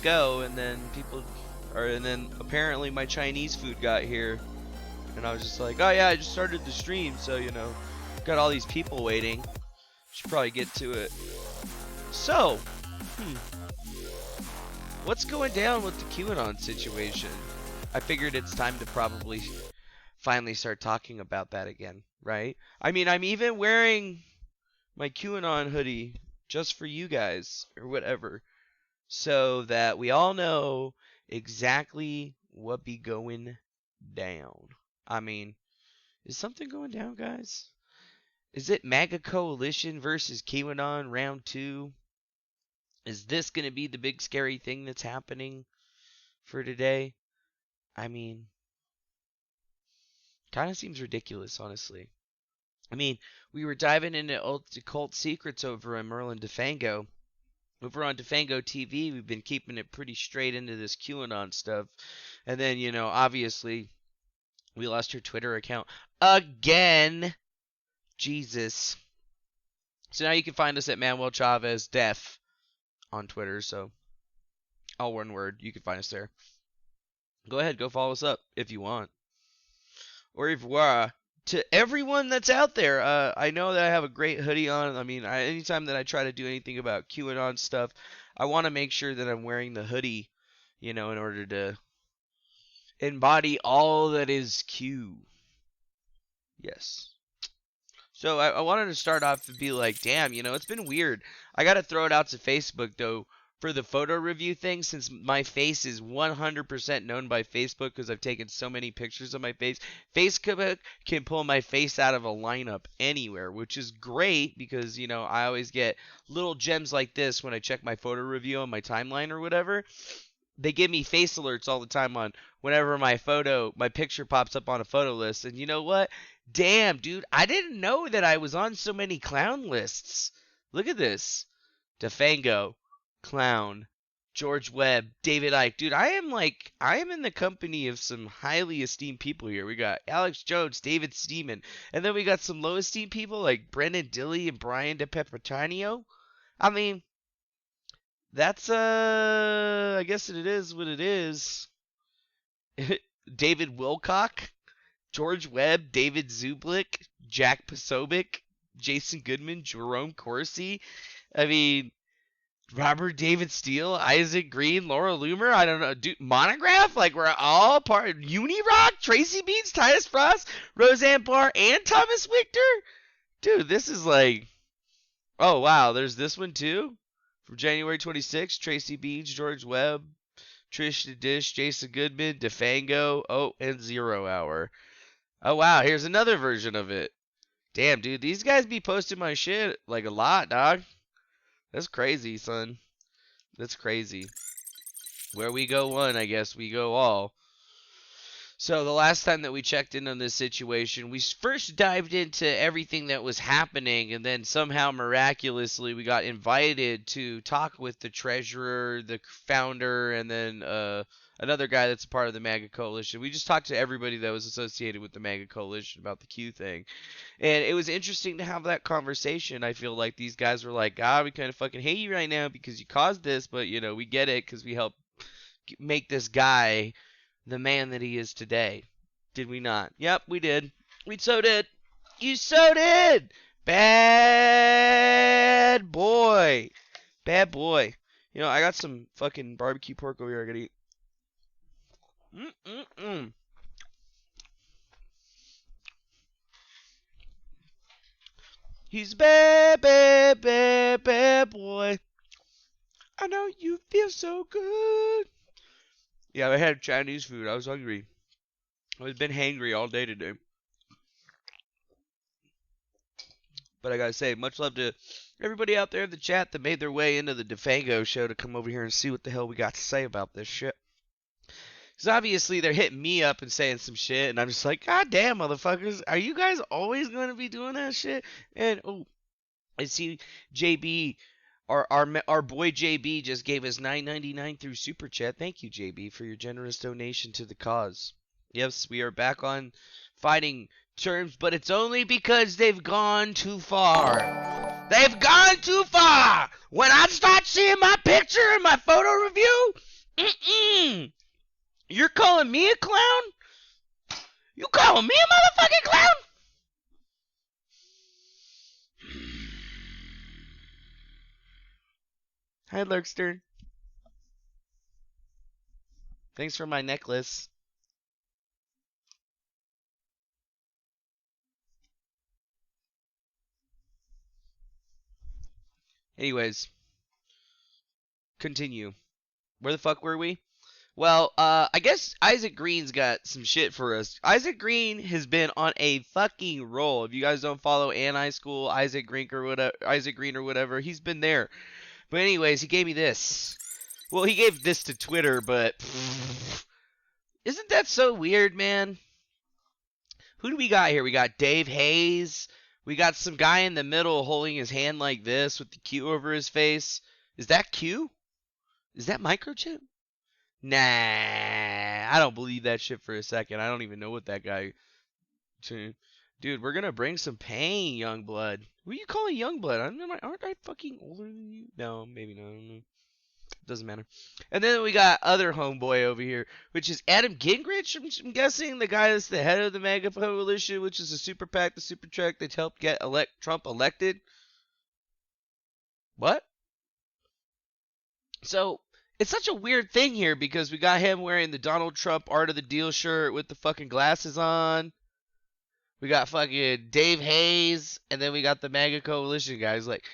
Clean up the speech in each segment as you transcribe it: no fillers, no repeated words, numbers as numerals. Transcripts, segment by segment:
go, and then and then apparently my Chinese food got here, and I was just like, oh yeah, I just started the stream, so you know, got all these people waiting. Should probably get to it. So, what's going down with the QAnon situation? I figured it's time to probably finally start talking about that again, right? I mean, I'm even wearing my QAnon hoodie just for you guys, or whatever, so that we all know exactly what be going down. I mean, is something going down, guys? Is it MAGA Coalition versus QAnon round 2? Is this going to be the big scary thing that's happening for today? I mean, kind of seems ridiculous, honestly. I mean, we were diving into occult secrets over on Merlin DeFango. Over on DeFango TV, we've been keeping it pretty straight into this QAnon stuff. And then, you know, obviously, we lost her Twitter account again. Jesus. So now you can find us at Manuel Chavez Def on Twitter. So, all one word. You can find us there. Go ahead, go follow us up if you want. Au revoir. To everyone that's out there, I know that I have a great hoodie on. I mean, anytime that I try to do anything about QAnon stuff, I want to make sure that I'm wearing the hoodie, you know, in order to embody all that is Q. Yes. So I wanted to start off and be like, damn, you know, it's been weird. I got to throw it out to Facebook, though, for the photo review thing, since my face is 100% known by Facebook because I've taken so many pictures of my face. Facebook can pull my face out of a lineup anywhere, which is great because, you know, I always get little gems like this when I check my photo review on my timeline or whatever. They give me face alerts all the time on whenever my picture pops up on a photo list. And you know what? Damn, dude, I didn't know that I was on so many clown lists. Look at this. DeFango. Clown, George Webb, David Icke. Dude, I am in the company of some highly esteemed people here. We got Alex Jones, David Steeman, and then we got some low esteemed people like Brendan Dilley and Brian DePepitano. I mean, that's I guess it is what it is. David Wilcock, George Webb, David Zublik, Jack Posobiec, Jason Goodman, Jerome Corsi. I mean, Robert David Steele, Isaac Green, Laura Loomer, I don't know, dude, Monograph, like we're all part, Unirock, Tracy Beans, Titus Frost, Roseanne Barr, and Thomas Wichter? Dude, this is like, oh wow, there's this one too? From January 26th, Tracy Beans, George Webb, Trish the Dish, Jason Goodman, DeFango, oh, and 0 Hour. Oh wow, here's another version of it. Damn, dude, these guys be posting my shit like a lot, dog. That's crazy, son. That's crazy. Where we go one, I guess we go all. So the last time that we checked in on this situation, we first dived into everything that was happening, and then somehow miraculously we got invited to talk with the treasurer, the founder, and then another guy that's a part of the MAGA Coalition. We just talked to everybody that was associated with the MAGA Coalition about the Q thing. And it was interesting to have that conversation. I feel like these guys were like, we kind of fucking hate you right now because you caused this, but, you know, we get it because we helped make this guy the man that he is today. Did we not? Yep, we did. We so did. You so did! Bad boy. Bad boy. You know, I got some fucking barbecue pork over here I gotta eat. He's bad, bad, bad, bad boy. I know you feel so good. Yeah, I had Chinese food. I was hungry. I've been hangry all day today. But I gotta say, much love to everybody out there in the chat that made their way into the DeFango show to come over here and see what the hell we got to say about this shit. Because obviously they're hitting me up and saying some shit, and I'm just like, God damn, motherfuckers, are you guys always going to be doing that shit? And, oh, I see JB, our boy JB just gave us $9.99 through Super Chat. Thank you, JB, for your generous donation to the cause. Yes, we are back on fighting terms, but it's only because they've gone too far. They've gone too far! When I start seeing my picture in my photo review, Mm-mm. You're calling me a clown? You calling me a motherfucking clown? Hi, Lurkster. Thanks for my necklace. Anyways, continue. Where the fuck were we? Well, I guess Isaac Green's got some shit for us. Isaac Green has been on a fucking roll. If you guys don't follow Anti School, Isaac Green or whatever, he's been there. But anyways, he gave me this. Well, he gave this to Twitter, but isn't that so weird, man? Who do we got here? We got Dave Hayes. We got some guy in the middle holding his hand like this with the Q over his face. Is that Q? Is that Microchip? Nah, I don't believe that shit for a second. I don't even know what that guy... Dude, we're gonna bring some pain, Youngblood. Who are you calling Youngblood? Aren't I fucking older than you? No, maybe not. I don't know. Doesn't matter. And then we got other homeboy over here, which is Adam Gingrich, I'm guessing. The guy that's the head of the MAGA coalition, which is a super PAC, the super track that helped get Trump elected. What? So... it's such a weird thing here because we got him wearing the Donald Trump Art of the Deal shirt with the fucking glasses on. We got fucking Dave Hayes, and then we got the MAGA coalition guys. Like,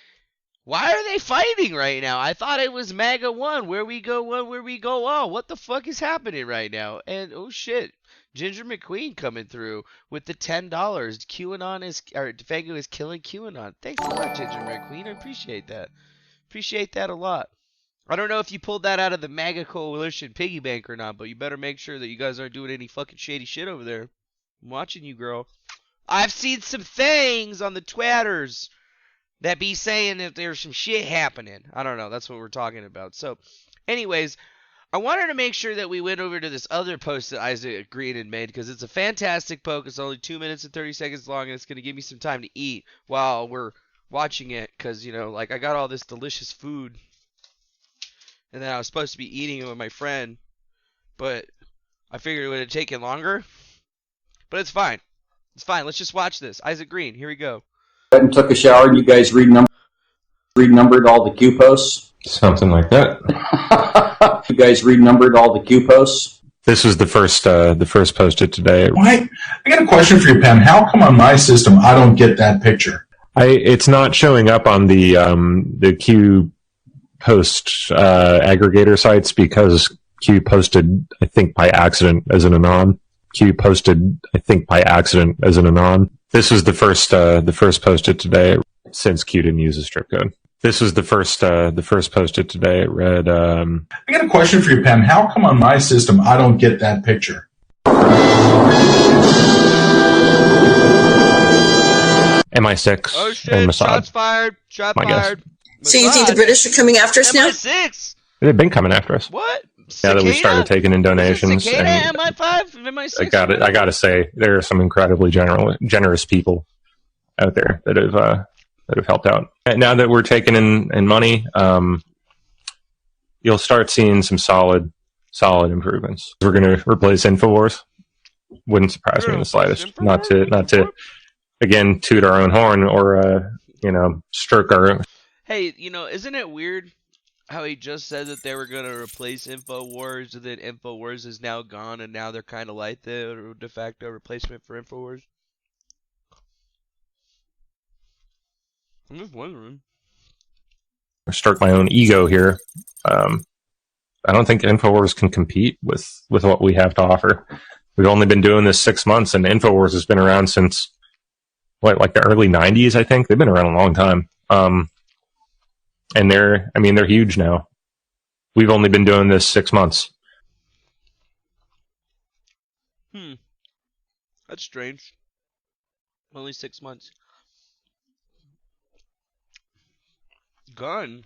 why are they fighting right now? I thought it was MAGA 1. Where we go 1, where we go all. What the fuck is happening right now? And, oh shit, Ginger McQueen coming through with the $10. DeFango is killing QAnon. Thanks a lot, Ginger McQueen. I appreciate that. Appreciate that a lot. I don't know if you pulled that out of the MAGA coalition piggy bank or not, but you better make sure that you guys aren't doing any fucking shady shit over there. I'm watching you, girl. I've seen some things on the Twitters that be saying that there's some shit happening. I don't know. That's what we're talking about. So, anyways, I wanted to make sure that we went over to this other post that Isaac Green had made because it's a fantastic post. It's only 2 minutes and 30 seconds long, and it's going to give me some time to eat while we're watching it because, you know, like I got all this delicious food. And then I was supposed to be eating it with my friend, but I figured it would have taken longer. But it's fine. It's fine. Let's just watch this. Isaac Green, here we go. Went and took a shower, and you guys renumbered all the Q posts? Something like that. You guys renumbered all the Q posts? This was the first posted today. Why? I got a question for you, Pam. How come on my system I don't get that picture? It's not showing up on the Q post aggregator sites because Q posted, I think, by accident as an anon. This was the first posted today since Q didn't use a strip code. This was the first posted today. It read, I got a question for you, Pam. How come on my system I don't get that picture? MI6 Oh shit, and Mossad. shots fired. Shot fired. So you think the British are coming after us now? MI6. They've been coming after us. What? Now that we started taking in donations. Cicada, and MI5, MI6. I gotta say, there are some incredibly generous people out there that have helped out. And now that we're taking in money, you'll start seeing some solid improvements. We're going to replace Infowars. Wouldn't surprise me in the slightest. Not to again toot our own horn or stroke our. Hey, isn't it weird how he just said that they were going to replace Infowars, and then Infowars is now gone, and now they're kind of like the de facto replacement for Infowars? I'm just wondering. Stroke my own ego here. I don't think Infowars can compete with what we have to offer. We've only been doing this 6 months, and Infowars has been around since like the early 90s, I think. They've been around a long time. And they're huge now. We've only been doing this 6 months. That's strange. Only 6 months. Gun?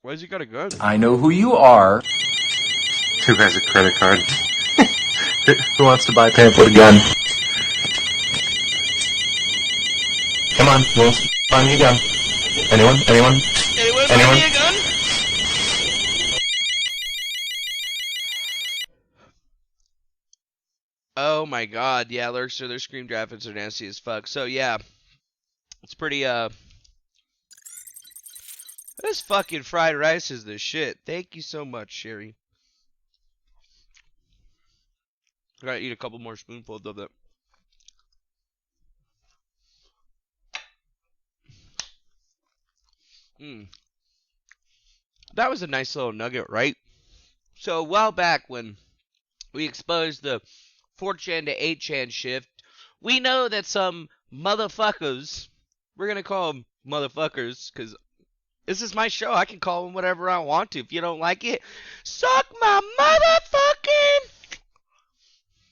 Why's he got a gun? I know who you are. Who has a credit card? Who wants to buy Pam with a gun? Come on, who wants to buy me a gun? Anyone? Anyone buy me a gun? Oh my god, yeah, Lurkster, their screen graphics are nasty as fuck. So yeah, it's pretty this fucking fried rice is the shit. Thank you so much, Sherry. I gotta eat a couple more spoonfuls of that. That was a nice little nugget, right? So a while back when we exposed the 4chan to 8chan shift, we know that some motherfuckers, we're gonna call them motherfuckers, because this is my show. I can call them whatever I want to. If you don't like it, suck my motherfucking.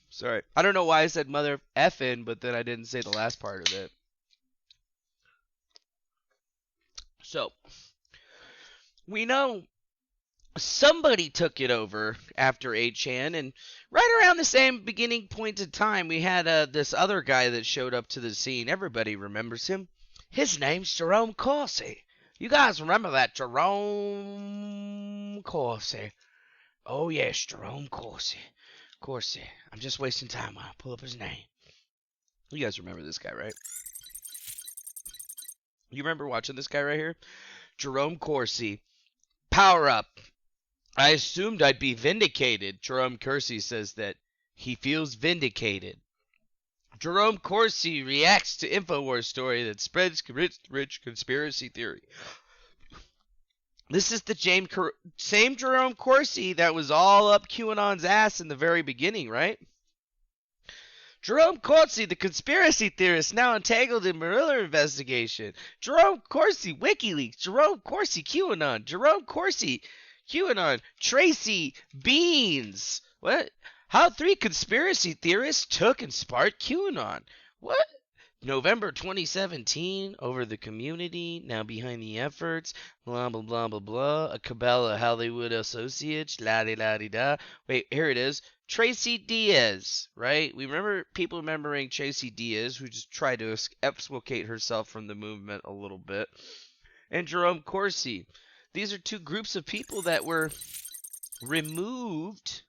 Sorry. I don't know why I said mother effing, but then I didn't say the last part of it. So, we know somebody took it over after 8chan, and right around the same beginning point in time, we had this other guy that showed up to the scene. Everybody remembers him. His name's Jerome Corsi. You guys remember that Jerome Corsi? Oh yes, Jerome Corsi. Corsi. I'm just wasting time while I pull up his name. You guys remember this guy, right? You remember watching this guy right here? Jerome Corsi. Power up. I assumed I'd be vindicated. Jerome Corsi says that he feels vindicated. Jerome Corsi reacts to InfoWars story that spreads rich conspiracy theory. This is the same Jerome Corsi that was all up QAnon's ass in the very beginning, right? Jerome Corsi, the conspiracy theorist, now entangled in Mueller investigation. Jerome Corsi, WikiLeaks. Jerome Corsi, QAnon. Jerome Corsi, QAnon. Tracy Beans. What? How 3 conspiracy theorists took and sparked QAnon. What? November 2017, over the community, now behind the efforts, blah, blah, blah, blah, blah, a cabal of Hollywood associates, la-di-la-di-da. Wait, here it is. Tracy Diaz, right? We remember people remembering Tracy Diaz, who just tried to exculpate herself from the movement a little bit, and Jerome Corsi. These are 2 groups of people that were removed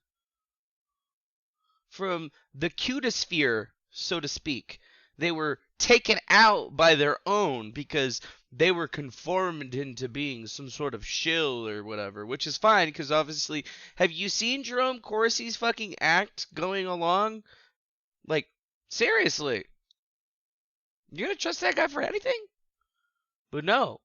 from the Q-sphere, so to speak. They were taken out by their own because they were conformed into being some sort of shill or whatever, which is fine because obviously, have you seen Jerome Corsi's fucking act going along? Like, seriously. You're gonna trust that guy for anything? But no.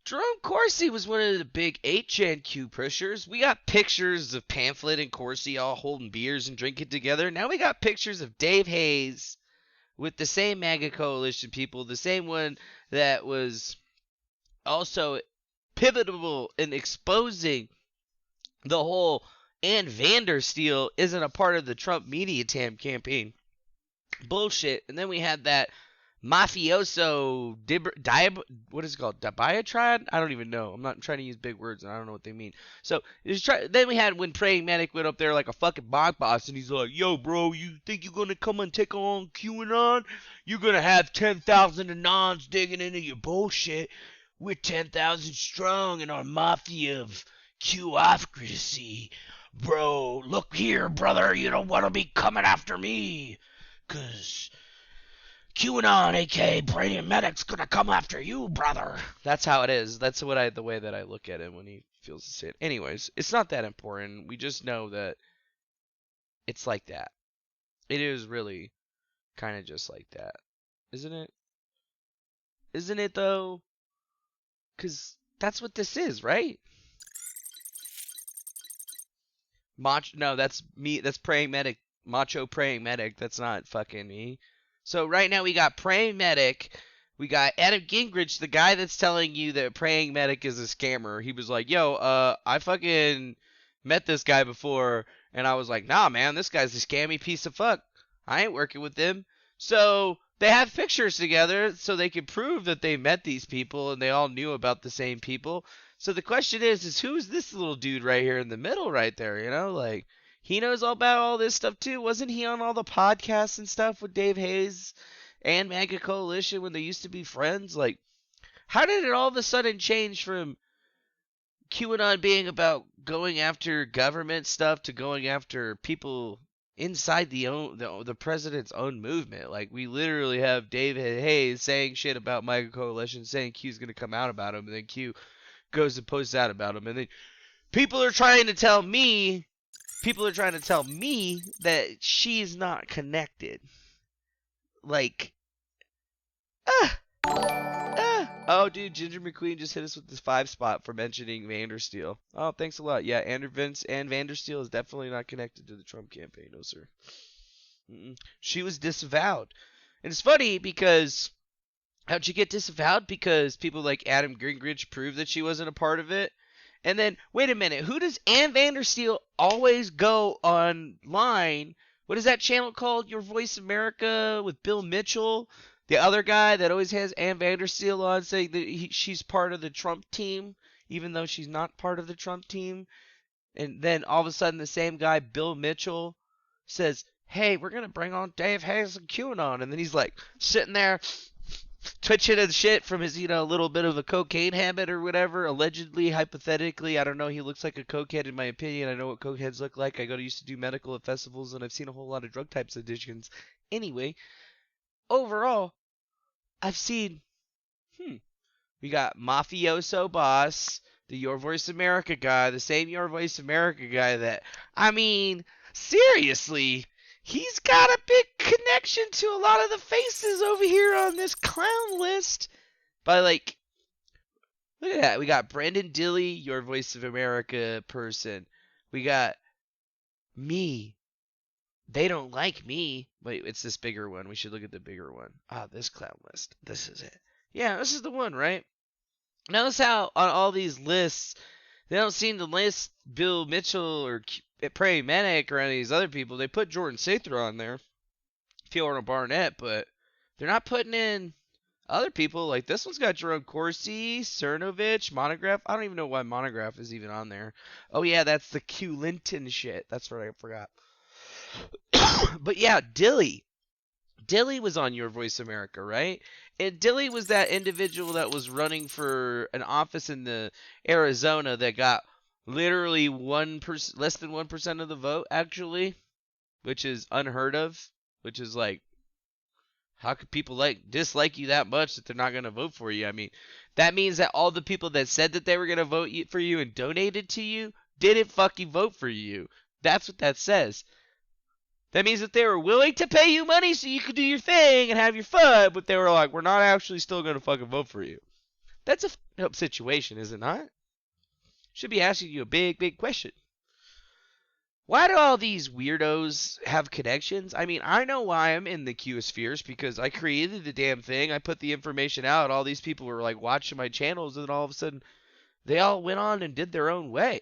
Jerome Corsi was one of the big 8chan Q pushers. We got pictures of Pamphlet and Corsi all holding beers and drinking together. Now we got pictures of Dave Hayes with the same MAGA coalition people, the same one that was also pivotal in exposing the whole Ann Vandersteel isn't a part of the Trump media campaign. Bullshit. And then we had that mafioso, what is it called? Diatribe? I don't even know. I'm not trying to use big words and I don't know what they mean. So, then we had when Praying Medic went up there like a fucking bog boss and he's like, yo, bro, you think you're going to come and take on QAnon? You're going to have 10,000 Anons digging into your bullshit. We're 10,000 strong in our mafia of Q-ocracy. Bro, look here, brother. You don't want to be coming after me. Because QAnon, aka Praying Medic's gonna come after you, brother. That's how it is. That's the way that I look at it when he feels the same. Anyways, it's not that important. We just know that it's like that. It is really kind of just like that, isn't it? Isn't it though? Because that's what this is, right? No, that's me. That's Praying Medic. Macho Praying Medic. That's not fucking me. So right now we got Praying Medic, we got Adam Gingrich, the guy that's telling you that Praying Medic is a scammer. He was like, yo, I fucking met this guy before, and I was like, nah, man, this guy's a scammy piece of fuck. I ain't working with him. So they have pictures together so they can prove that they met these people and they all knew about the same people. So the question is who's this little dude right here in the middle right there, you know? Like, he knows all about all this stuff too. Wasn't he on all the podcasts and stuff with Dave Hayes and MAGA Coalition when they used to be friends? Like, how did it all of a sudden change from QAnon being about going after government stuff to going after people inside the president's own movement. Like, we literally have David Hayes saying shit about MAGA Coalition, saying Q's gonna come out about him, and then Q goes and posts out about him, and then people are trying to tell me that she's not connected. Like, oh, dude, Ginger McQueen just hit us with this 5 spot for mentioning Vandersteel. Oh, thanks a lot. Yeah, Andrew Vince and Vandersteel is definitely not connected to the Trump campaign. No, sir. She was disavowed. And it's funny because, how'd she get disavowed? Because people like Adam Gingrich proved that she wasn't a part of it. And then, wait a minute, who does Ann Vandersteel always go online? What is that channel called? Your Voice America with Bill Mitchell? The other guy that always has Ann Vandersteel on saying that she's part of the Trump team, even though she's not part of the Trump team. And then all of a sudden the same guy, Bill Mitchell, says, hey, we're going to bring on Dave Hayes and QAnon. And then he's like sitting there twitching and shit from his, little bit of a cocaine habit or whatever. Allegedly, hypothetically, I don't know. He looks like a cokehead in my opinion. I know what cokeheads look like. I used to do medical at festivals, and I've seen a whole lot of drug types addictions. Anyway, overall, I've seen, we got Mafioso Boss, the Your Voice America guy, the same Your Voice America guy that, I mean, seriously, he's got a big connection to a lot of the faces over here on this clown list. By, like, look at that. We got Brandon Dilley, Your Voice of America person. We got me. They don't like me. Wait, it's this bigger one. We should look at the bigger one. Ah, this clown list. This is it. Yeah, this is the one, right? Notice how on all these lists, they don't seem to list Bill Mitchell or Prairie Manic or any of these other people. They put Jordan Sather on there, Fiona Barnett, but they're not putting in other people. Like, this one's got Jerome Corsi, Cernovich, Monograph. I don't even know why Monograph is even on there. Oh, yeah, that's the Q Linton shit. That's what I forgot. But yeah, Dilley. Dilley was on Your Voice America, right? And Dilley was that individual that was running for an office in the Arizona that got literally less than 1% of the vote, actually, which is unheard of. Which is like, how could people dislike you that much that they're not gonna vote for you? I mean, that means that all the people that said that they were gonna vote for you and donated to you didn't fucking vote for you. That's what that says. That means that they were willing to pay you money so you could do your thing and have your fun, but they were like, we're not actually still going to fucking vote for you. That's a fucked up situation, is it not? Should be asking you a big, big question. Why do all these weirdos have connections? I mean, I know why I'm in the Q-spheres, because I created the damn thing. I put the information out. All these people were like watching my channels, and then all of a sudden, they all went on and did their own way.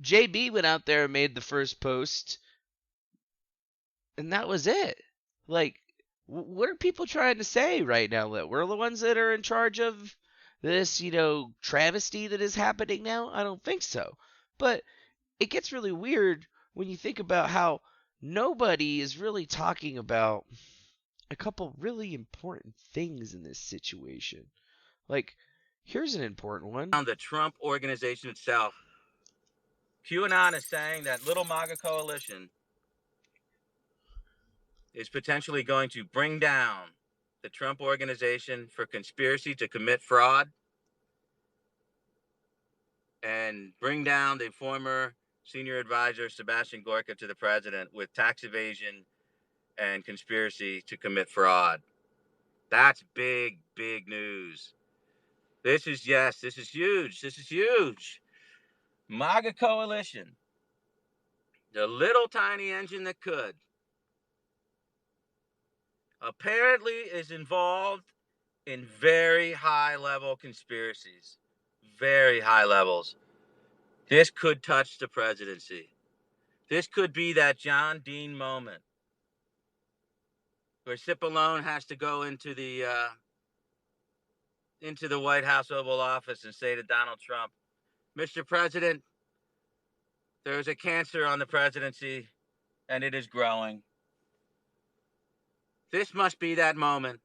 JB went out there and made the first post, and that was it. Like, what are people trying to say right now? That we're the ones that are in charge of this, travesty that is happening now? I don't think so. But it gets really weird when you think about how nobody is really talking about a couple really important things in this situation. Like, here's an important one. The Trump organization itself. QAnon is saying that little MAGA coalition is potentially going to bring down the Trump organization for conspiracy to commit fraud and bring down the former senior advisor Sebastian Gorka to the president with tax evasion and conspiracy to commit fraud. That's big, big news. This is huge. This is huge. MAGA coalition, the little tiny engine that could, apparently is involved in very high level conspiracies. Very high levels. This could touch the presidency. This could be that John Dean moment where Cipollone has to go into the White House Oval Office and say to Donald Trump, Mr. President, there is a cancer on the presidency and it is growing. This must be that moment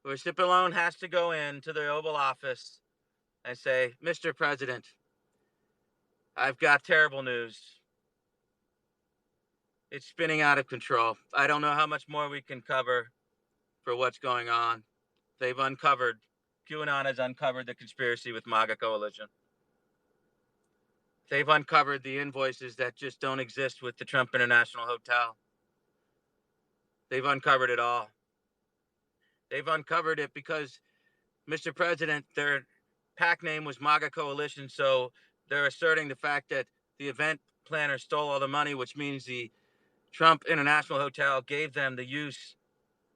where Cipollone has to go into the Oval Office and say, Mr. President, I've got terrible news. It's spinning out of control. I don't know how much more we can cover for what's going on. QAnon has uncovered the conspiracy with MAGA coalition. They've uncovered the invoices that just don't exist with the Trump International Hotel. They've uncovered it all. They've uncovered it because, Mr. President, their PAC name was MAGA Coalition, so they're asserting the fact that the event planner stole all the money, which means the Trump International Hotel gave them the use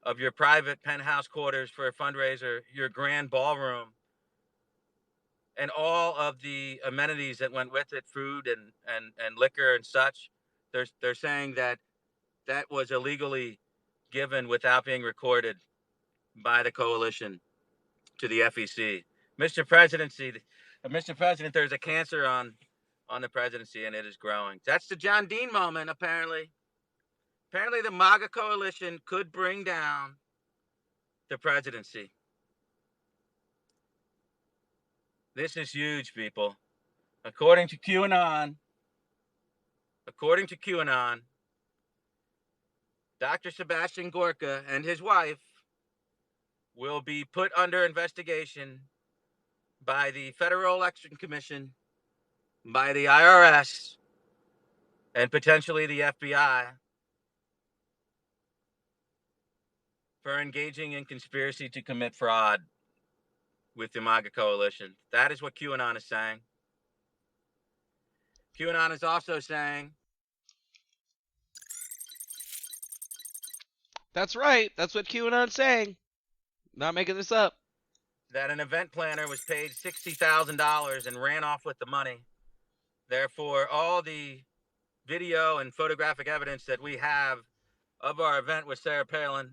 of your private penthouse quarters for a fundraiser, your grand ballroom, and all of the amenities that went with it, food and liquor and such. They're saying that that was illegally given without being recorded by the coalition to the FEC. Mr. President, there's a cancer on the presidency, and it is growing. That's the John Dean moment, apparently. Apparently, the MAGA coalition could bring down the presidency. This is huge, people. According to QAnon, Dr. Sebastian Gorka and his wife will be put under investigation by the Federal Election Commission, by the IRS, and potentially the FBI for engaging in conspiracy to commit fraud with the MAGA coalition. That is what QAnon is saying. QAnon is also saying That's right. That's what QAnon's saying. Not making this up. that an event planner was paid $60,000 and ran off with the money. Therefore, all the video and photographic evidence that we have of our event with Sarah Palin,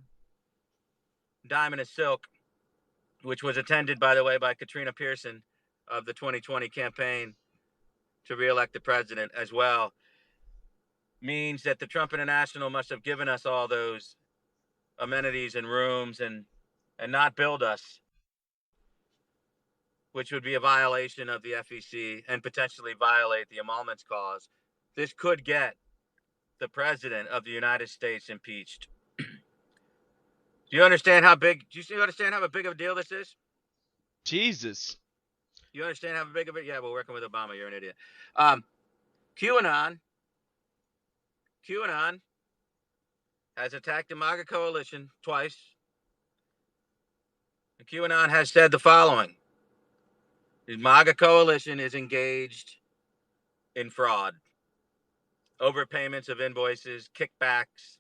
Diamond is Silk, which was attended, by the way, by Katrina Pearson of the 2020 campaign to re-elect the president as well, means that the Trump International must have given us all those amenities and rooms and not billed us, which would be a violation of the FEC and potentially violate the emoluments clause. This could get the president of the United States impeached. Do you understand how big of a deal this is? Jesus. You understand how big of it? Yeah, we're working with Obama. You're an idiot. QAnon has attacked the MAGA coalition twice. And QAnon has said the following. The MAGA coalition is engaged in fraud, overpayments of invoices, kickbacks.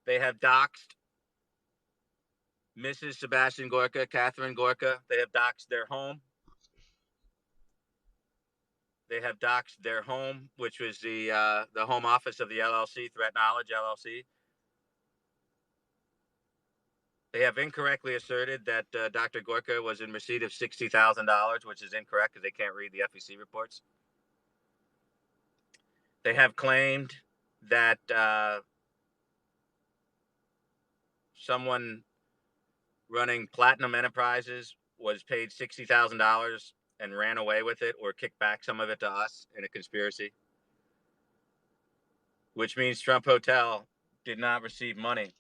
They have doxed Mrs. Sebastian Gorka, Catherine Gorka. They have doxed their home. They have doxed their home, which was the home office of the LLC, Threat Knowledge LLC. They have incorrectly asserted that Dr. Gorka was in receipt of $60,000, which is incorrect because they can't read the FEC reports. They have claimed that someone running Platinum Enterprises was paid $60,000 and ran away with it or kicked back some of it to us in a conspiracy, which means Trump Hotel did not receive money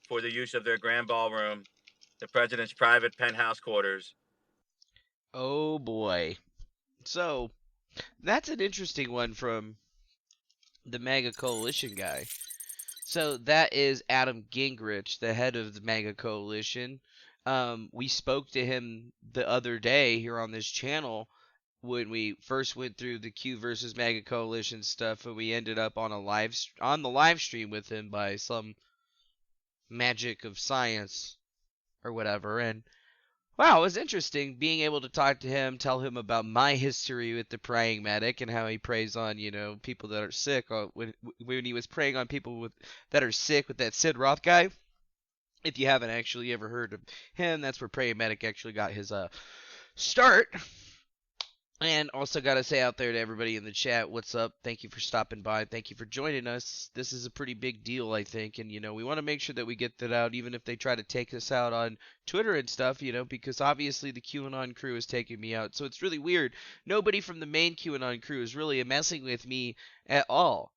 for the use of their grand ballroom, the president's private penthouse quarters. Oh boy. So, that's an interesting one from the MAGA coalition guy. So that is Adam Gingrich, the head of the MAGA coalition. We spoke to him the other day here on this channel when we first went through the Q versus MAGA coalition stuff, and we ended up on the live stream with him by some magic of science or whatever. And wow, it was interesting being able to talk to him, tell him about my history with the praying medic and how he preys on, people that are sick. When he was preying on people that are sick with that Sid Roth guy. If you haven't actually ever heard of him, that's where praying medic actually got his start. And also got to say out there to everybody in the chat, what's up? Thank you for stopping by. Thank you for joining us. This is a pretty big deal, I think. And, we want to make sure that we get that out, even if they try to take us out on Twitter and stuff, because obviously the QAnon crew is taking me out. So it's really weird. Nobody from the main QAnon crew is really messing with me at all.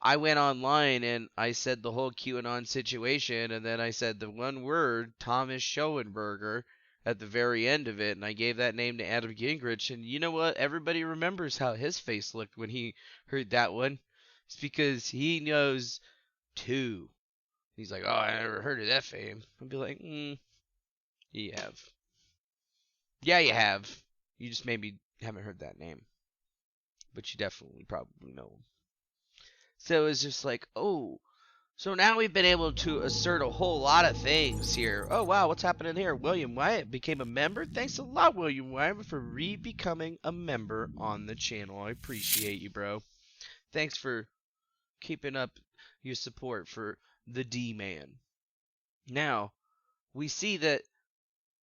I went online and I said the whole QAnon situation, and then I said the one word, Thomas Schoenberger, at the very end of it, and I gave that name to Adam Gingrich, and you know what? Everybody remembers how his face looked when he heard that one. It's because he knows too. He's like, oh, I never heard of that fame. I'd be like, you have. Yeah, you have. You just maybe haven't heard that name. But you definitely probably know him. So it's just like, oh, so now we've been able to assert a whole lot of things here. Oh, wow, what's happening here? William Wyatt became a member. Thanks a lot, William Wyatt, for re-becoming a member on the channel. I appreciate you, bro. Thanks for keeping up your support for the D-Man. Now, we see that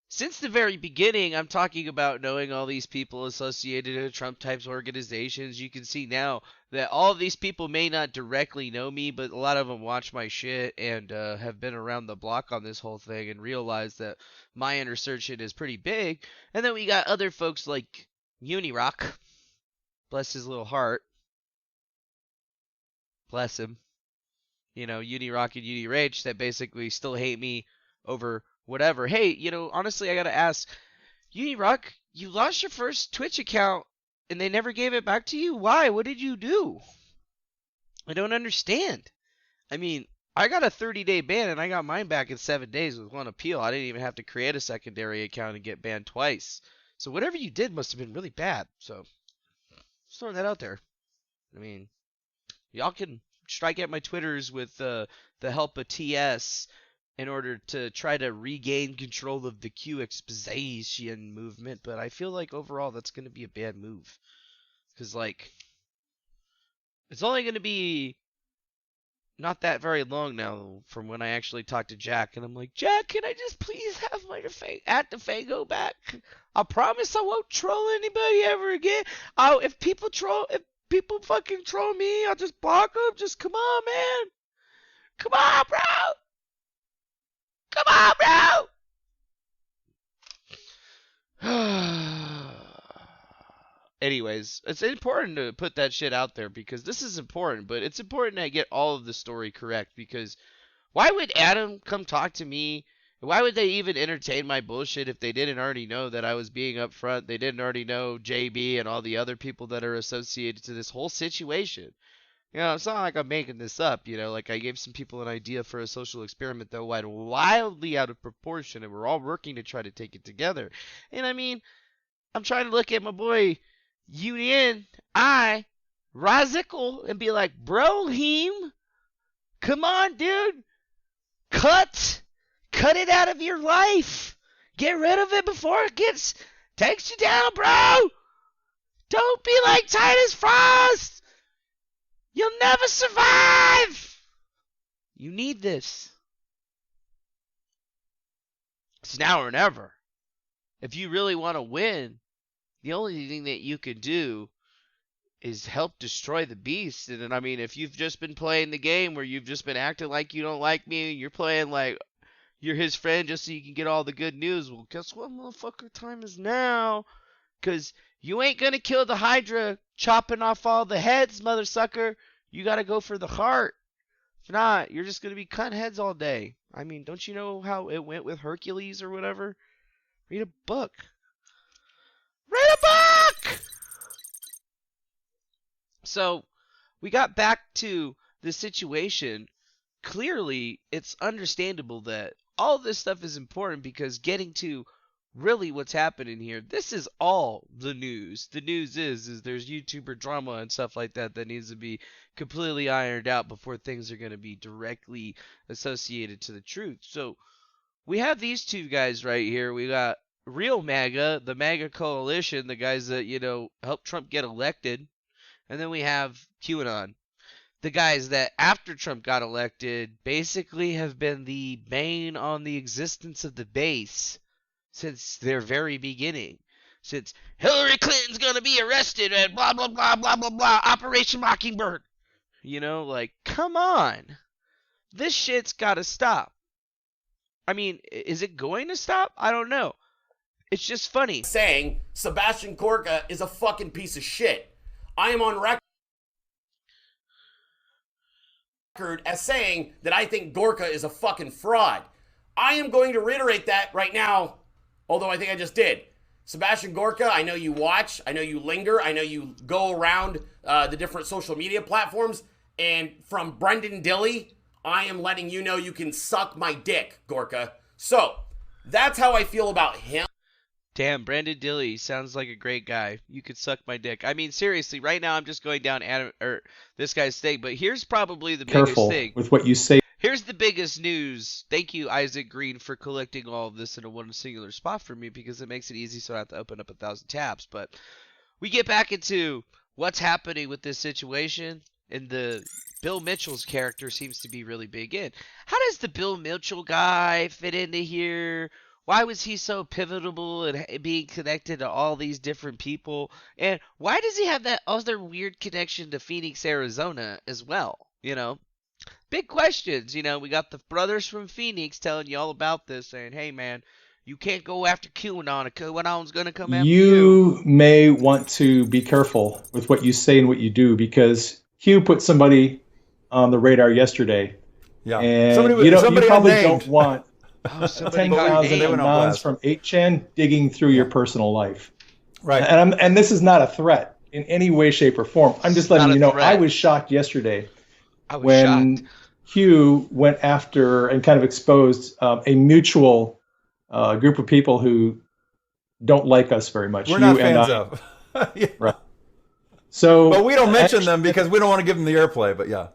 since the very beginning, I'm talking about knowing all these people associated with Trump-type organizations. You can see now that all of these people may not directly know me, but a lot of them watch my shit and have been around the block on this whole thing and realize that my insertion is pretty big. And then we got other folks like Unirock. Bless his little heart. Bless him. Unirock and Unirage that basically still hate me over whatever. Hey, honestly, I gotta ask, Unirock, you lost your first Twitch account and they never gave it back to you? Why? What did you do? I don't understand. I mean, I got a 30-day ban and I got mine back in 7 days with one appeal. I didn't even have to create a secondary account and get banned twice. So whatever you did must have been really bad. So, just throwing that out there. I mean, y'all can strike at my Twitters with the help of TS in order to try to regain control of the Q exposition movement, but I feel like overall that's going to be a bad move. Because, it's only going to be not that very long now from when I actually talked to Jack, and I'm like, Jack, can I just please have my DeFango back? I promise I won't troll anybody ever again. If people fucking troll me, I'll just block them. Just come on, man. Come on, bro. Come on, bro! Anyways, it's important to put that shit out there because this is important, but it's important to get all of the story correct because why would Adam come talk to me? Why would they even entertain my bullshit if they didn't already know that I was being upfront? They didn't already know JB and all the other people that are associated to this whole situation. It's not like I'm making this up, like I gave some people an idea for a social experiment that went wildly out of proportion and we're all working to try to take it together. And I mean, I'm trying to look at my boy Razikel and be like, bro, come on, dude, cut it out of your life. Get rid of it before it takes you down, bro. Don't be like Titus Frost. You'll never survive! You need this. It's now or never. If you really want to win, the only thing that you can do is help destroy the beast. And I mean, if you've just been playing the game where you've just been acting like you don't like me, and you're playing like you're his friend just so you can get all the good news, well, guess what, motherfucker? Time is now. Because you ain't gonna kill the Hydra chopping off all the heads, mother sucker. You gotta go for the heart. If not, you're just gonna be cutting heads all day. I mean, don't you know how it went with Hercules or whatever? Read a book. Read a book! So, we got back to the situation. Clearly, it's understandable that all this stuff is important because getting to really what's happening here, this is all the news. The news is there's YouTuber drama and stuff like that that needs to be completely ironed out before things are going to be directly associated to the truth. So we have these two guys right here. We got real MAGA, the MAGA coalition, the guys that, helped Trump get elected. And then we have QAnon, the guys that after Trump got elected basically have been the bane on the existence of the base since their very beginning. since Hillary Clinton's gonna be arrested and blah blah blah blah blah blah Operation Mockingbird. You know, like, come on. This shit's gotta stop. I mean, is it going to stop? I don't know. It's just funny. Saying Sebastian Gorka is a fucking piece of shit. I am on record as saying that I think Gorka is a fucking fraud. I am going to reiterate that right now, although I think I just did. Sebastian Gorka, I know you watch, I know you linger, I know you go around the different social media platforms, and from Brendan Dilley, I am letting you know you can suck my dick, Gorka. So, that's how I feel about him. Damn, Brandon Dilley sounds like a great guy. You could suck my dick. I mean, seriously, right now I'm just going down this guy's thing, but here's probably the biggest thing. With what you say. Here's the biggest news. Thank you, Isaac Green, for collecting all of this in one singular spot for me, because it makes it easy so I have to open up 1,000 tabs. But we get back into what's happening with this situation, and the Bill Mitchell's character seems to be really big in. How does the Bill Mitchell guy fit into here? Why was he so pivotal and being connected to all these different people? And why does he have that other weird connection to Phoenix, Arizona as well? You know, big questions. You know, we got the brothers from Phoenix telling you all about this, saying, hey, man, you can't go after QAnon. QAnon's going to come after you. You may want to be careful with what you say and what you do, because Q put somebody on the radar yesterday. Yeah. And you probably don't want 10,000 anons from 8chan digging through your personal life. Right. And this is not a threat in any way, shape, or form. I'm just letting you know, I was shocked yesterday when Q went after and kind of exposed a mutual group of people who don't like us very much. We're not fans of. Yeah. Right. So, but we don't mention them because we don't want to give them the airplay, but yeah.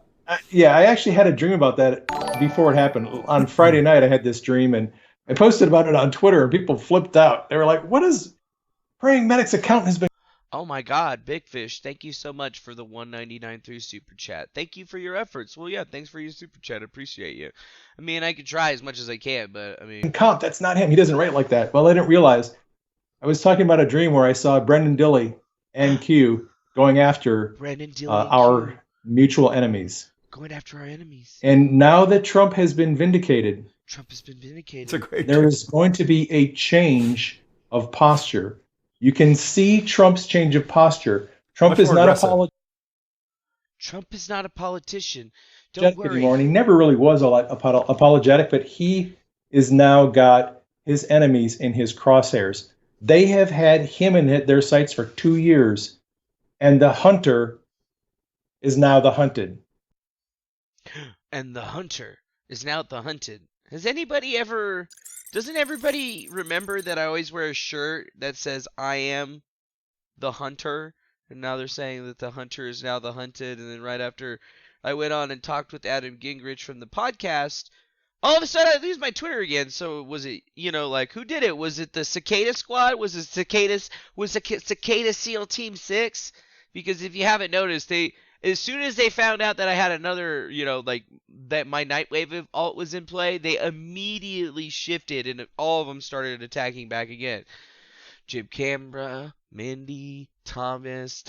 Yeah, I actually had a dream about that before it happened. On Friday night, I had this dream, and I posted about it on Twitter, and people flipped out. They were like, what is Praying Medic's account has been... Oh my God, Big Fish, thank you so much for the 199 through Super Chat. Thank you for your efforts. Well, yeah, thanks for your Super Chat. I appreciate you. I mean, I could try as much as I can, but I mean... Comp, that's not him. He doesn't write like that. Well, I didn't realize. I was talking about a dream where I saw Brendan Dilley and Q going after our mutual enemies. Going after our enemies. And now that Trump has been vindicated, it's a great there is going to be a change of posture. You can see Trump's change of posture. Trump is not a politician. Trump is not a politician. Don't worry. Anymore, and he never really was apologetic, but he is now got his enemies in his crosshairs. They have had him in their sights for 2 years, and the hunter is now the hunted. And the hunter is now the hunted. Has anybody ever... Doesn't everybody remember that I always wear a shirt that says, I am the hunter? And now they're saying that the hunter is now the hunted. And then right after I went on and talked with Adam Gingrich from the podcast, all of a sudden I lose my Twitter again. So was it, you know, like, who did it? Was it the Cicada Squad? Was it Cicada SEAL Team 6? Because if you haven't noticed, as soon as they found out that I had another, you know, like, that my Nightwave alt was in play, they immediately shifted and all of them started attacking back again. Jib Cambra, Mindy, Thomas's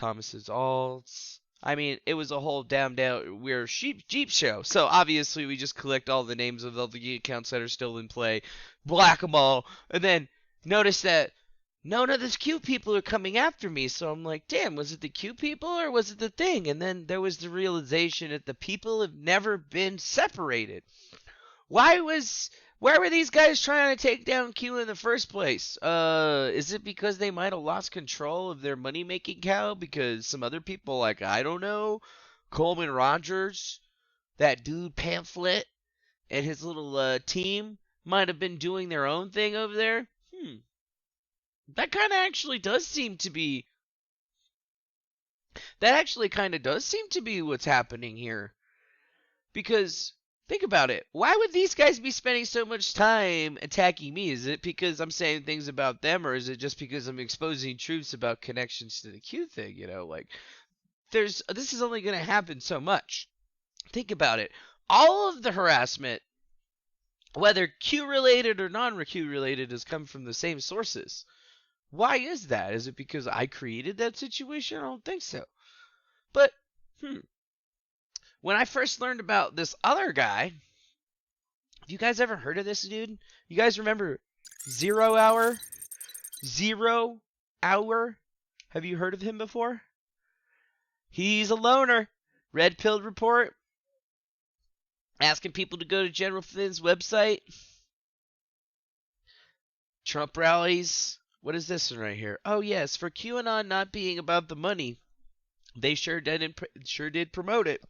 alts. I mean, it was a whole down weird Jeep show. So obviously we just collect all the names of all the accounts that are still in play, black them all, and then notice that none of the Q people are coming after me. So I'm like, damn, was it the Q people or was it the thing? And then there was the realization that the people have never been separated. Why were these guys trying to take down Q in the first place? Is it because they might have lost control of their money-making cow? Because some other people, like, I don't know, Coleman Rogers, that dude Pamphlet, and his little team might have been doing their own thing over there? That kind of actually does seem to be... That actually kind of does seem to be what's happening here. Because, think about it. Why would these guys be spending so much time attacking me? Is it because I'm saying things about them, or is it just because I'm exposing truths about connections to the Q thing? You know, like, this is only going to happen so much. Think about it. All of the harassment, whether Q-related or non-Q-related, has come from the same sources. Why is that? Is it because I created that situation? I don't think so. But, when I first learned about this other guy, have you guys ever heard of this dude? You guys remember 0 Hour? 0 Hour? Have you heard of him before? He's a loner. Red Pill Report. Asking people to go to General Flynn's website. Trump rallies. What is this one right here? Oh, yes. For QAnon not being about the money, they sure did promote it.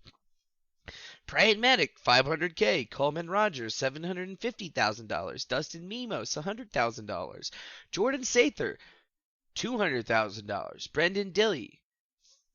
Praying Medic, $500K. Coleman Rogers, $750,000. Dustin Mimos, $100,000. Jordan Sather, $200,000. Brendan Dilley,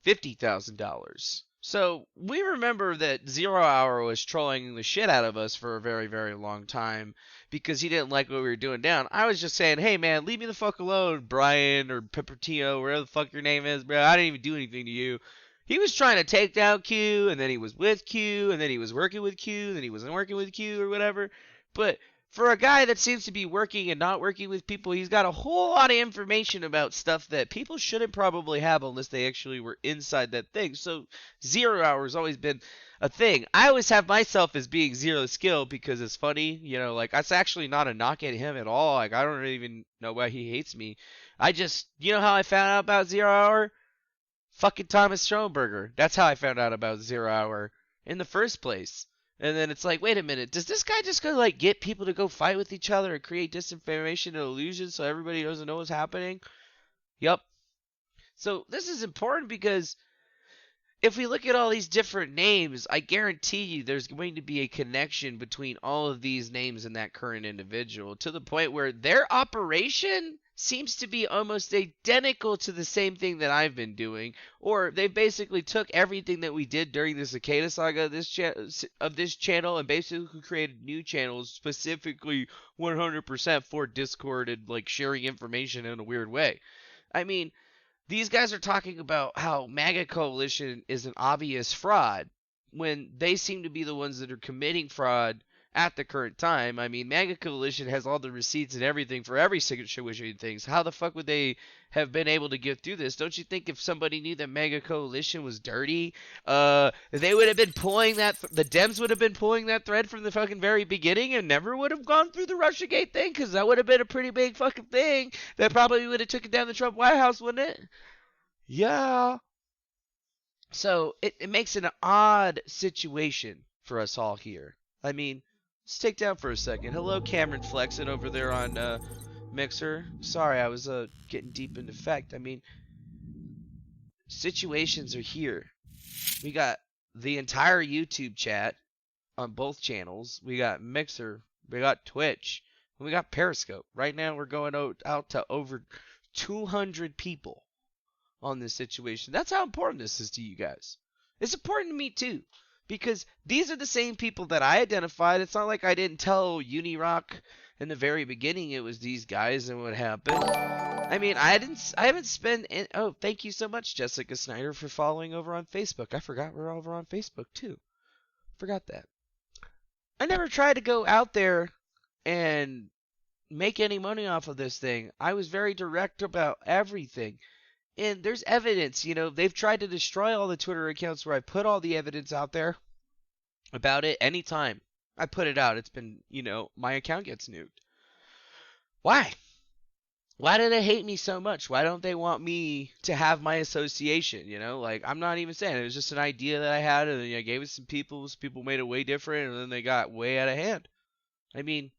$50,000. So we remember that 0 Hour was trolling the shit out of us for a very, very long time because he didn't like what we were doing down. I was just saying, hey man, leave me the fuck alone, Brian or Peppertino, whatever the fuck your name is, bro. I didn't even do anything to you. He was trying to take down Q, and then he was with Q, and then he was working with Q, then he wasn't working with Q or whatever. But for a guy that seems to be working and not working with people, he's got a whole lot of information about stuff that people shouldn't probably have unless they actually were inside that thing. So 0 Hour has always been a thing. I always have myself as being zero skill because it's funny, you know, like that's actually not a knock at him at all. Like I don't really even know why he hates me. I just, you know how I found out about 0 Hour? Fucking Thomas Schoenberger. That's how I found out about 0 Hour in the first place. And then it's like, wait a minute, does this guy just go like get people to go fight with each other and create disinformation and illusion so everybody doesn't know what's happening? Yup. So this is important because if we look at all these different names, I guarantee you there's going to be a connection between all of these names and that current individual to the point where their operation seems to be almost identical to the same thing that I've been doing, or they basically took everything that we did during the Cicada Saga of this channel and basically created new channels specifically 100% for Discord and like sharing information in a weird way. I mean, these guys are talking about how MAGA Coalition is an obvious fraud when they seem to be the ones that are committing fraud at the current time. I mean, MAGA Coalition has all the receipts and everything for every situation things. How the fuck would they have been able to get through this? Don't you think if somebody knew that MAGA Coalition was dirty, they would have been pulling that, the Dems would have been pulling that thread from the fucking very beginning and never would have gone through the Russiagate thing? Because that would have been a pretty big fucking thing that probably would have taken down the Trump White House, wouldn't it? Yeah. So it makes an odd situation for us all here. I mean, let's take down for a second. Hello, Cameron Flexing over there on Mixer. Sorry, I was getting deep into fact. I mean, situations are here. We got the entire YouTube chat on both channels. We got Mixer. We got Twitch. And we got Periscope. Right now, we're going out to over 200 people on this situation. That's how important this is to you guys. It's important to me too, because these are the same people that I identified. It's not like I didn't tell Unirock in the very beginning it was these guys and what happened. I mean, I haven't spent oh, thank you so much, Jessica Snyder, for following over on Facebook. I forgot we're over on Facebook too. Forgot that. I never tried to go out there and make any money off of this thing. I was very direct about everything. And there's evidence, you know, they've tried to destroy all the Twitter accounts where I put all the evidence out there about it. Anytime I put it out, it's been, you know, my account gets nuked. Why? Why do they hate me so much? Why don't they want me to have my association, you know? Like, I'm not even saying it. It was just an idea that I had, and then I gave it some people. Some people made it way different, and then they got way out of hand. I mean,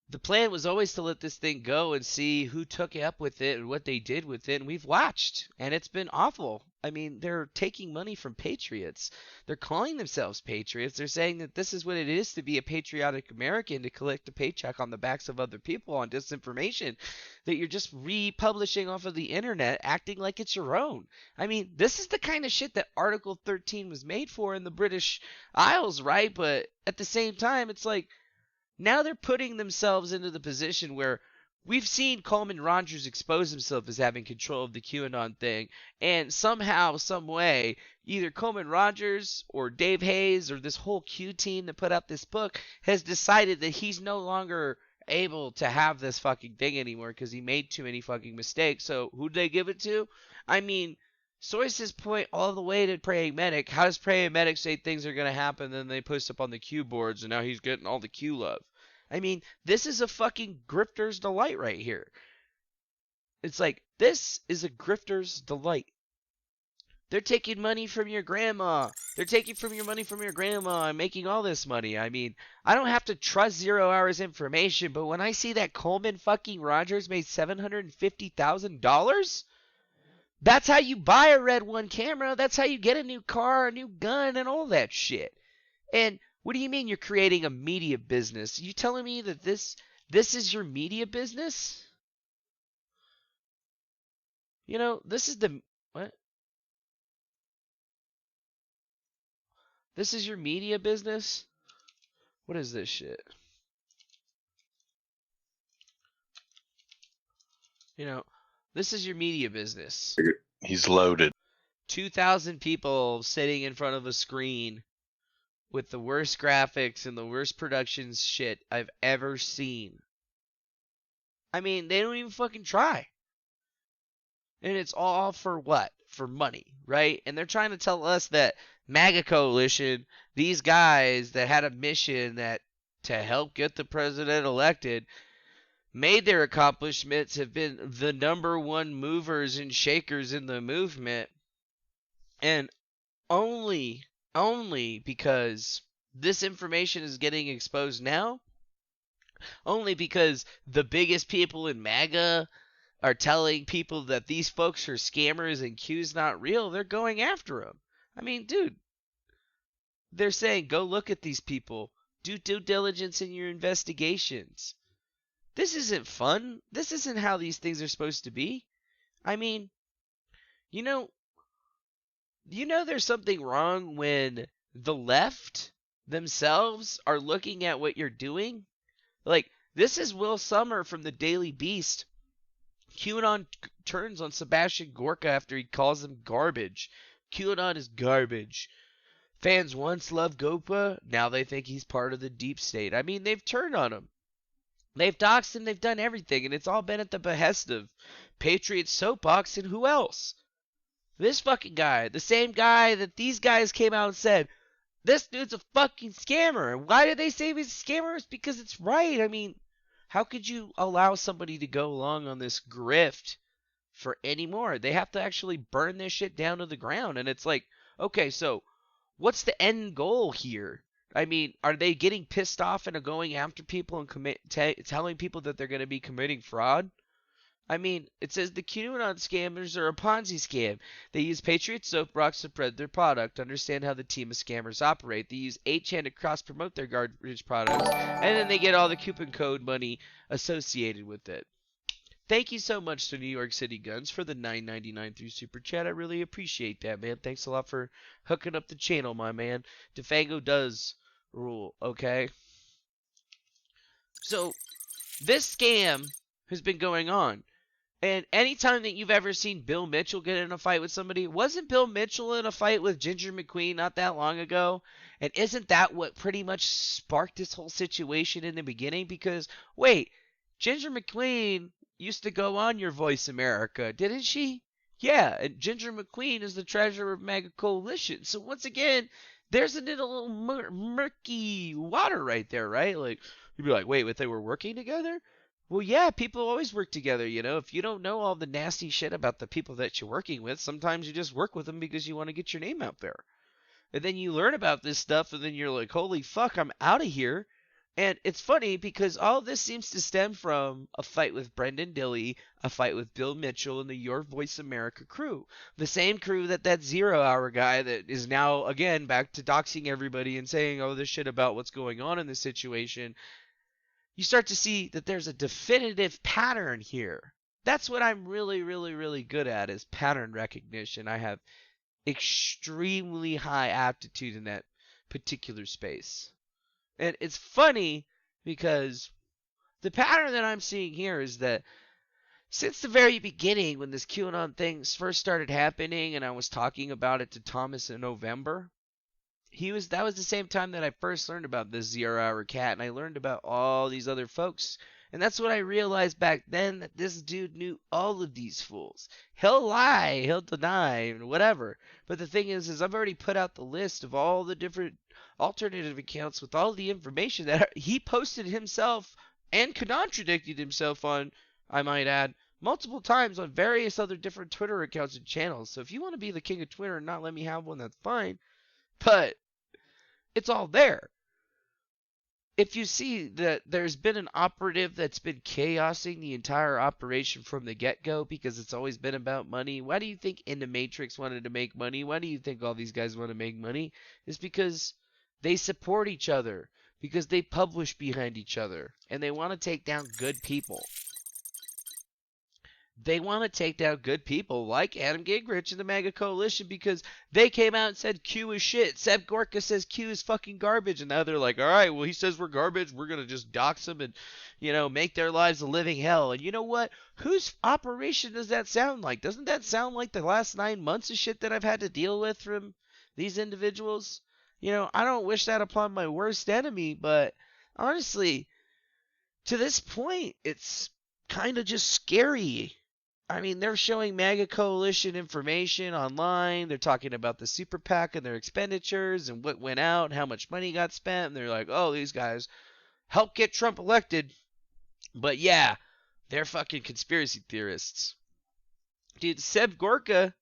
the plan was always to let this thing go and see who took up with it and what they did with it, and we've watched, and it's been awful. I mean, they're taking money from patriots. They're calling themselves patriots. They're saying that this is what it is to be a patriotic American, to collect a paycheck on the backs of other people on disinformation that you're just republishing off of the internet, acting like it's your own. I mean, this is the kind of shit that Article 13 was made for in the British Isles, right? But at the same time, it's like, now they're putting themselves into the position where we've seen Coleman Rogers expose himself as having control of the QAnon thing, and somehow, some way, either Coleman Rogers or Dave Hayes or this whole Q team that put out this book has decided that he's no longer able to have this fucking thing anymore because he made too many fucking mistakes. So who'd they give it to? I mean, sources point all the way to Praying Medic. How does Praying Medic say things are going to happen, then they post up on the Q boards, and now he's getting all the Q love? I mean, this is a fucking grifter's delight right here. It's like, this is a grifter's delight. They're taking money from your grandma. They're taking from your money from your grandma and making all this money. I mean, I don't have to trust 0 Hour's information, but when I see that Coleman fucking Rogers made $750,000, that's how you buy a Red One camera. That's how you get a new car, a new gun, and all that shit. And what do you mean you're creating a media business? You telling me that this is your media business? You know, this is the... What? This is your media business? What is this shit? You know, this is your media business. He's loaded. 2,000 people sitting in front of a screen with the worst graphics and the worst production shit I've ever seen. I mean, they don't even fucking try. And it's all for what? For money, right? And they're trying to tell us that MAGA coalition, these guys that had a mission that to help get the president elected, made their accomplishments, have been the #1 movers and shakers in the movement. And only because this information is getting exposed now, only because the biggest people in MAGA are telling people that these folks are scammers and Q's not real, they're going after them. I mean, dude, they're saying, go look at these people. Do due diligence in your investigations. This isn't fun. This isn't how these things are supposed to be. I mean, you know there's something wrong when the left themselves are looking at what you're doing? Like, this is Will Summer from the Daily Beast. QAnon turns on Sebastian Gorka after he calls him garbage. QAnon is garbage. Fans once loved Gorka, now they think he's part of the deep state. I mean, they've turned on him. They've doxed him, they've done everything, and it's all been at the behest of Patriot Soapbox and who else? This fucking guy, the same guy that these guys came out and said, this dude's a fucking scammer. And why did they say he's a scammer? It's because it's right. I mean, how could you allow somebody to go along on this grift for any more? They have to actually burn this shit down to the ground. And it's like, okay, so what's the end goal here? I mean, are they getting pissed off and are going after people and telling people that they're going to be committing fraud? I mean, it says the QAnon scammers are a Ponzi scam. They use Patriot Soapbox to spread their product, understand how the team of scammers operate. They use 8chan to cross-promote their garbage products, and then they get all the coupon code money associated with it. Thank you so much to New York City Guns for the $9.99 through Super Chat. I really appreciate that, man. Thanks a lot for hooking up the channel, my man. DeFango does rule, okay? So, this scam has been going on. And anytime that you've ever seen Bill Mitchell get in a fight with somebody, wasn't Bill Mitchell in a fight with Ginger McQueen not that long ago? And isn't that what pretty much sparked this whole situation in the beginning? Because, wait, Ginger McQueen used to go on Your Voice America, didn't she? Yeah, and Ginger McQueen is the treasurer of MAGA Coalition. So once again, there's a little murky water right there, right? Like, you'd be like, wait, they were working together? Well, yeah, people always work together, you know. If you don't know all the nasty shit about the people that you're working with, sometimes you just work with them because you want to get your name out there. And then you learn about this stuff, and then you're like, holy fuck, I'm out of here. And it's funny because all this seems to stem from a fight with Brendan Dilley, a fight with Bill Mitchell, and the Your Voice America crew. The same crew that 0 Hour guy that is now, again, back to doxing everybody and saying all this shit about what's going on in this situation. You start to see that there's a definitive pattern here. That's what I'm really, really, really good at, is pattern recognition. I have extremely high aptitude in that particular space. And it's funny because the pattern that I'm seeing here is that since the very beginning, when this QAnon thing first started happening and I was talking about it to Thomas in November, that was the same time that I first learned about this 0 Hour Cat, and I learned about all these other folks. And that's what I realized back then, that this dude knew all of these fools. He'll lie, he'll deny, and whatever. But the thing is I've already put out the list of all the different alternative accounts with all the information that he posted himself and contradicted himself on, I might add, multiple times on various other different Twitter accounts and channels. So if you want to be the king of Twitter and not let me have one, that's fine. But it's all there. If you see that there's been an operative that's been chaosing the entire operation from the get-go because it's always been about money. Why do you think Matrix wanted to make money? Why do you think all these guys want to make money? It's because they support each other, because they publish behind each other, and they want to take down good people. They want to take down good people like Adam Gingrich and the MAGA coalition because they came out and said Q is shit. Seb Gorka says Q is fucking garbage. And now they're like, all right, well, he says we're garbage. We're going to just dox them and, make their lives a living hell. And you know what? Whose operation does that sound like? Doesn't that sound like the last 9 months of shit that I've had to deal with from these individuals? I don't wish that upon my worst enemy, but honestly, to this point, it's kind of just scary. I mean, they're showing MAGA coalition information online. They're talking about the super PAC and their expenditures and what went out and how much money got spent. And they're like, oh, these guys helped get Trump elected. But yeah, they're fucking conspiracy theorists. Dude, Seb Gorka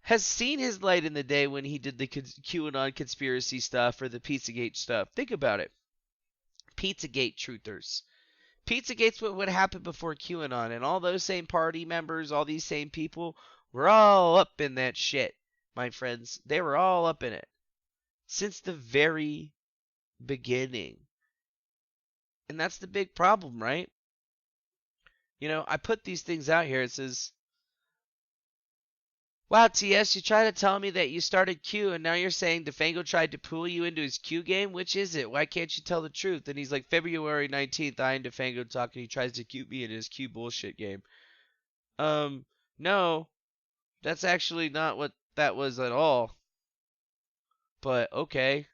has seen his light in the day when he did the QAnon conspiracy stuff or the Pizzagate stuff. Think about it. Pizzagate truthers. Pizzagate's what would happen before QAnon, and all those same party members, all these same people, were all up in that shit, my friends. They were all up in it. Since the very beginning. And that's the big problem, right? I put these things out here. It says, wow, TS, you tried to tell me that you started Q, and now you're saying DeFango tried to pull you into his Q game? Which is it? Why can't you tell the truth? And he's like, February 19th, I and DeFango talking. He tries to Q me in his Q bullshit game. No, that's actually not what that was at all. But, okay.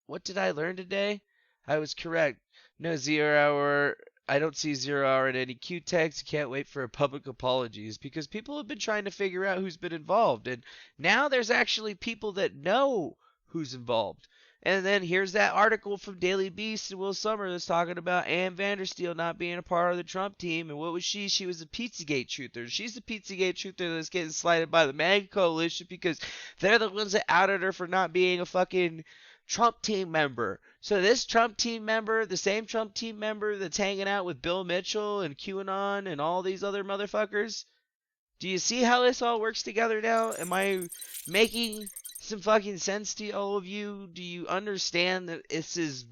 What did I learn today? I was correct. No 0 Hour... I don't see 0 Hour in any Q tags. Can't wait for public apologies because people have been trying to figure out who's been involved. And now there's actually people that know who's involved. And then here's that article from Daily Beast and Will Summer that's talking about Ann Vandersteel not being a part of the Trump team. And what was she? She was a Pizzagate truther. She's the Pizzagate truther that's getting slighted by the MAGA coalition because they're the ones that outed her for not being a fucking Trump team member. So this Trump team member, the same Trump team member that's hanging out with Bill Mitchell and QAnon and all these other motherfuckers, do you see how this all works together now? Am I making some fucking sense to all of you? Do you understand that this is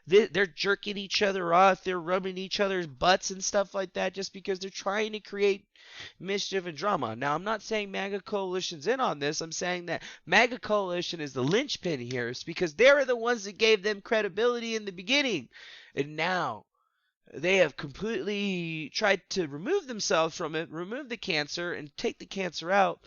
they're jerking each other off, they're rubbing each other's butts and stuff like that just because they're trying to create mischief and drama? Now, I'm not saying MAGA Coalition's in on this. I'm saying that MAGA Coalition is the linchpin here. It's because they're the ones that gave them credibility in the beginning. And now they have completely tried to remove themselves from it, remove the cancer, and take the cancer out.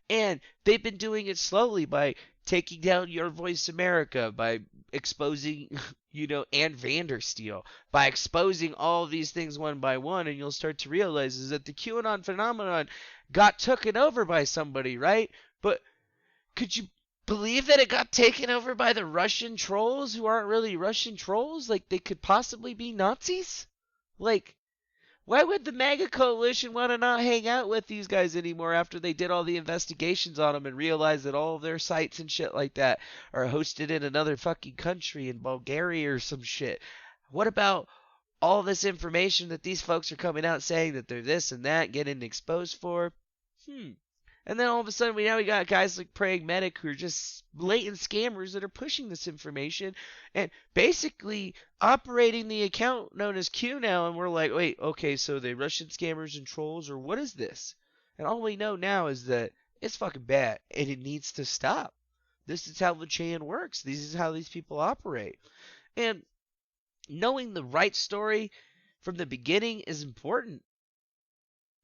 And they've been doing it slowly by taking down Your Voice America, by exposing, Ann Vandersteel, by exposing all of these things one by one, and you'll start to realize is that the QAnon phenomenon got taken over by somebody, right? But could you believe that it got taken over by the Russian trolls who aren't really Russian trolls? Like, they could possibly be Nazis? Like, why would the MAGA coalition want to not hang out with these guys anymore after they did all the investigations on them and realized that all of their sites and shit like that are hosted in another fucking country, in Bulgaria or some shit? What about all this information that these folks are coming out saying that they're this and that, getting exposed for? And then all of a sudden, we got guys like Praying Medic who are just blatant scammers that are pushing this information and basically operating the account known as Q now. And we're like, wait, okay, so they Russian scammers and trolls, or what is this? And all we know now is that it's fucking bad and it needs to stop. This is how the chain works. This is how these people operate. And knowing the right story from the beginning is important.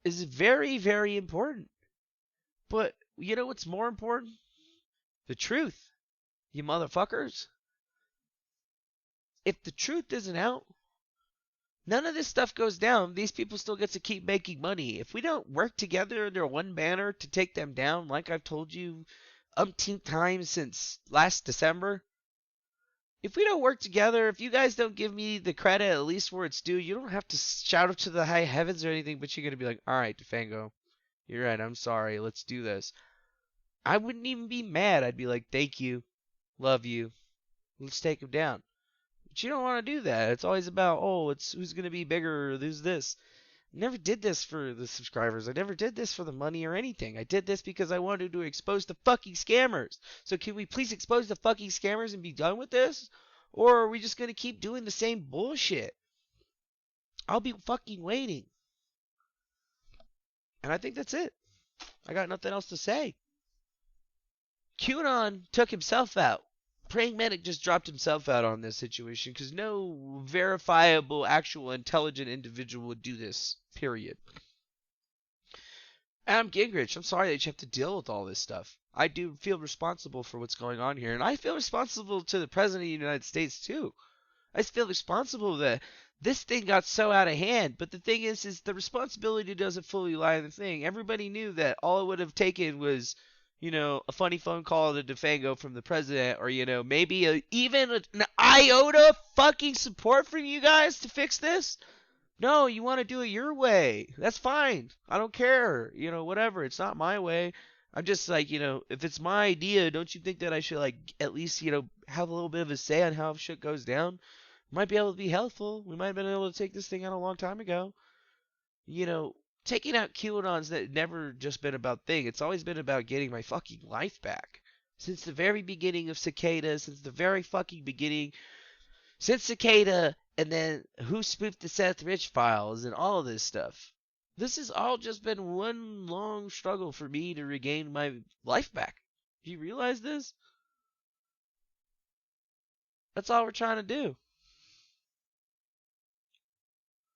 Is very, very important. But you know what's more important? The truth, you motherfuckers. If the truth isn't out, none of this stuff goes down. These people still get to keep making money. If we don't work together under one banner to take them down, like I've told you umpteen times since last December, if we don't work together, if you guys don't give me the credit at least where it's due, you don't have to shout up to the high heavens or anything, but you're going to be like, all right, DeFango, you're right, I'm sorry, let's do this. I wouldn't even be mad. I'd be like, thank you, love you, let's take him down. But you don't want to do that. It's always about, oh, it's who's going to be bigger, or who's this. I never did this for the subscribers. I never did this for the money or anything. I did this because I wanted to expose the fucking scammers. So can we please expose the fucking scammers and be done with this? Or are we just going to keep doing the same bullshit? I'll be fucking waiting. And I think that's it. I got nothing else to say. QAnon took himself out. Praying Medic just dropped himself out on this situation because no verifiable, actual, intelligent individual would do this, period. Adam Gingrich, I'm sorry that you have to deal with all this stuff. I do feel responsible for what's going on here, and I feel responsible to the President of the United States, too. I feel responsible that this thing got so out of hand, but the thing is the responsibility doesn't fully lie in the thing. Everybody knew that all it would have taken was, you know, a funny phone call to DeFango from the president, or, you know, maybe even an iota fucking support from you guys to fix this? No, you want to do it your way. That's fine. I don't care. You know, whatever. It's not my way. I'm just like, you know, if it's my idea, don't you think that I should, like, at least, you know, have a little bit of a say on how shit goes down? Might be able to be helpful. We might have been able to take this thing out a long time ago. You know, taking out QAnon's that never just been about thing. It's always been about getting my fucking life back. Since the very beginning of Cicada, since the very fucking beginning, since Cicada, and then who spoofed the Seth Rich files and all of this stuff. This has all just been one long struggle for me to regain my life back. Do you realize this? That's all we're trying to do.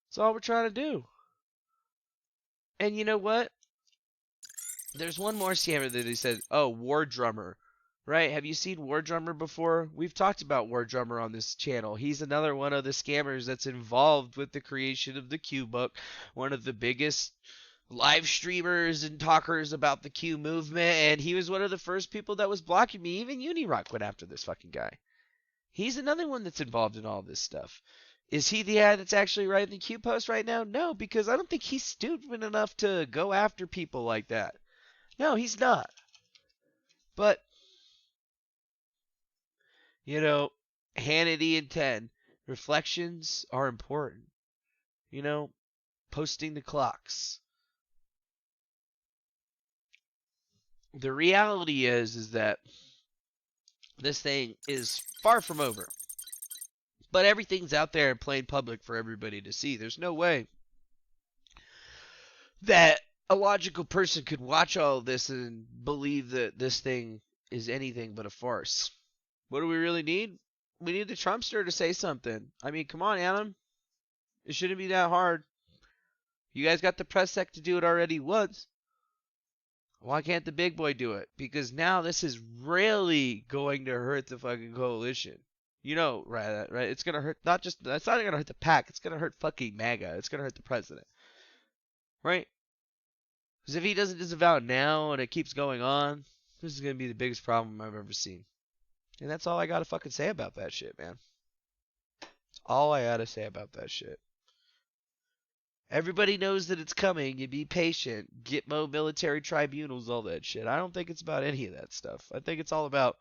That's all we're trying to do. And you know what? There's one more scammer that he said, oh, War Drummer. Right? Have you seen War Drummer before? We've talked about War Drummer on this channel. He's another one of the scammers that's involved with the creation of the Q book. One of the biggest live streamers and talkers about the Q movement. And he was one of the first people that was blocking me. Even Unirock went after this fucking guy. He's another one that's involved in all this stuff. Is he the guy that's actually writing the Q post right now? No, because I don't think he's stupid enough to go after people like that. No, he's not. But, you know, Hannity and 10, reflections are important. You know, posting the clocks. The reality is that this thing is far from over. But everything's out there in plain public for everybody to see. There's no way that a logical person could watch all of this and believe that this thing is anything but a farce. What do we really need? We need the Trumpster to say something. I mean, come on, Adam. It shouldn't be that hard. You guys got the press sec to do it already once. Why can't the big boy do it? Because now this is really going to hurt the fucking coalition. You know, right? It's going to hurt it's not going to hurt the PAC. It's going to hurt fucking MAGA. It's going to hurt the president. Right? Because if he doesn't disavow now and it keeps going on, this is going to be the biggest problem I've ever seen. And that's all I got to fucking say about that shit, man. That's all I got to say about that shit. Everybody knows that it's coming. You be patient. Get more military tribunals, all that shit. I don't think it's about any of that stuff. I think it's all about,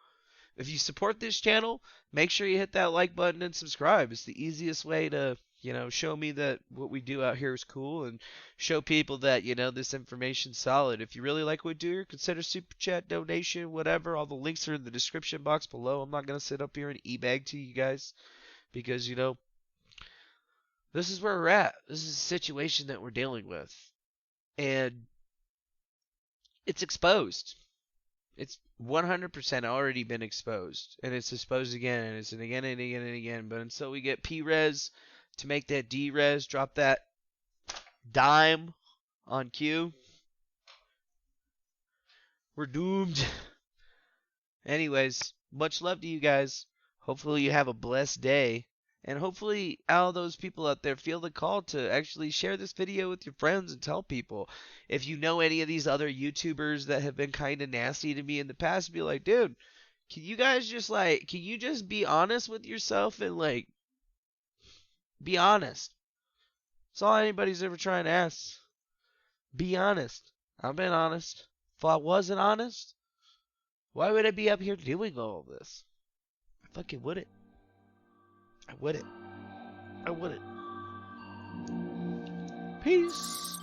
if you support this channel, make sure you hit that like button and subscribe. It's the easiest way to, you know, show me that what we do out here is cool and show people that, you know, this information's solid. If you really like what we do here, consider super chat, donation, whatever. All the links are in the description box below. I'm not going to sit up here and e-bag to you guys because, you know, this is where we're at. This is a situation that we're dealing with. And it's exposed. It's 100% already been exposed. And it's exposed again, and it's again and again and again. But until we get P-Res to make that D-Res, drop that dime on Q, We're doomed. Anyways, much love to you guys. Hopefully you have a blessed day. And hopefully all those people out there feel the call to actually share this video with your friends and tell people. If you know any of these other YouTubers that have been kind of nasty to me in the past, be like, dude, can you guys just can you just be honest with yourself and be honest? That's all anybody's ever trying to ask. Be honest. I've been honest. If I wasn't honest, why would I be up here doing all of this? I fucking wouldn't. I wouldn't. Peace.